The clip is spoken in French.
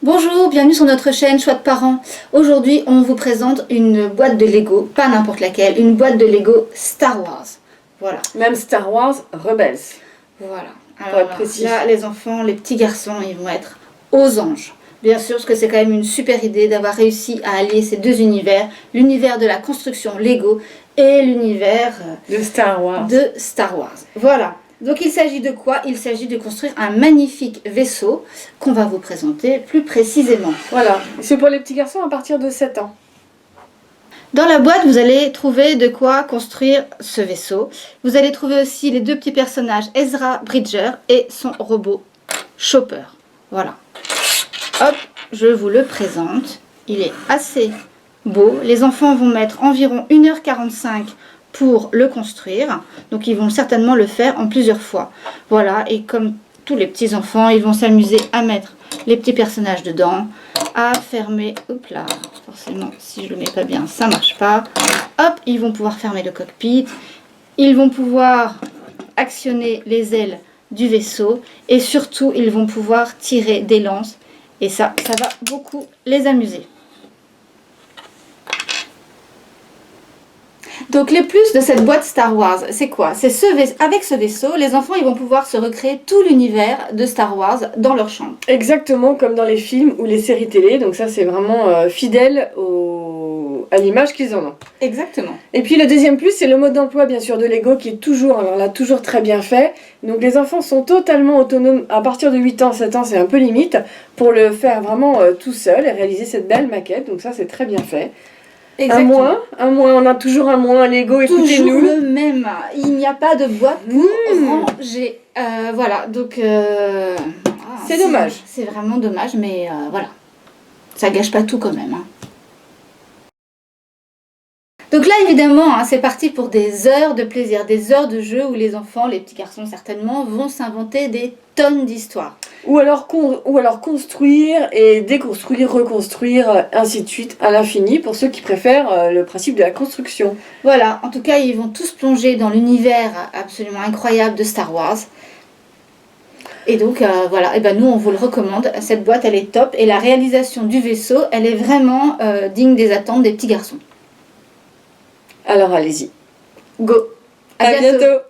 Bonjour, bienvenue sur notre chaîne Choix de parents. Aujourd'hui, on vous présente une boîte de Lego, pas n'importe laquelle, une boîte de Lego Star Wars. Voilà. Même Star Wars Rebels. Voilà. Pour Alors être précis. là, les enfants, les petits garçons, ils vont être aux anges. Bien sûr, parce que c'est quand même une super idée d'avoir réussi à allier ces deux univers, l'univers de la construction Lego et l'univers De Star Wars. de Star Wars. Voilà. Donc il s'agit de quoi? Il s'agit de construire un magnifique vaisseau qu'on va vous présenter plus précisément. Voilà. C'est pour les petits garçons à partir de 7 ans. Dans la boîte, vous allez trouver de quoi construire ce vaisseau. Vous allez trouver aussi les deux petits personnages, Ezra Bridger et son robot Chopper. Voilà. Hop, je vous le présente. Il est assez beau. Les enfants vont mettre environ 1h45 pour le construire. Donc ils vont certainement le faire en plusieurs fois. Voilà, et comme tous les petits enfants, ils vont s'amuser à mettre les petits personnages dedans, à fermer, hop là, forcément si je le mets pas bien ça marche pas, hop, ils vont pouvoir fermer le cockpit, ils vont pouvoir actionner les ailes du vaisseau et surtout ils vont pouvoir tirer des lances et ça va beaucoup les amuser. Donc les plus de cette boîte Star Wars, c'est quoi? C'est avec ce vaisseau, les enfants ils vont pouvoir se recréer tout l'univers de Star Wars dans leur chambre. Exactement comme dans les films ou les séries télé. Donc ça c'est vraiment fidèle à l'image qu'ils en ont. Exactement. Et puis le deuxième plus, c'est le mode d'emploi bien sûr de Lego qui est toujours, alors là, toujours très bien fait. Donc les enfants sont totalement autonomes à partir de 8 ans, 7 ans, c'est un peu limite, pour le faire vraiment tout seul et réaliser cette belle maquette. Donc ça c'est très bien fait. Exactement. Un moins, on a toujours un moins Lego, Toujours écoutez-nous. le même, il n'y a pas de boîte pour ranger. Voilà, donc C'est dommage. C'est vraiment dommage, mais voilà, ça gâche pas tout quand même. Hein. Donc là, évidemment, hein, c'est parti pour des heures de plaisir, des heures de jeu où les enfants, les petits garçons certainement, vont s'inventer des tonnes d'histoires. Ou alors construire et déconstruire, reconstruire, ainsi de suite, à l'infini, pour ceux qui préfèrent le principe de la construction. Voilà, en tout cas, ils vont tous plonger dans l'univers absolument incroyable de Star Wars. Et donc, voilà, et ben nous, on vous le recommande. Cette boîte, elle est top. Et la réalisation du vaisseau, elle est vraiment digne des attentes des petits garçons. Alors allez-y. Go! À bientôt.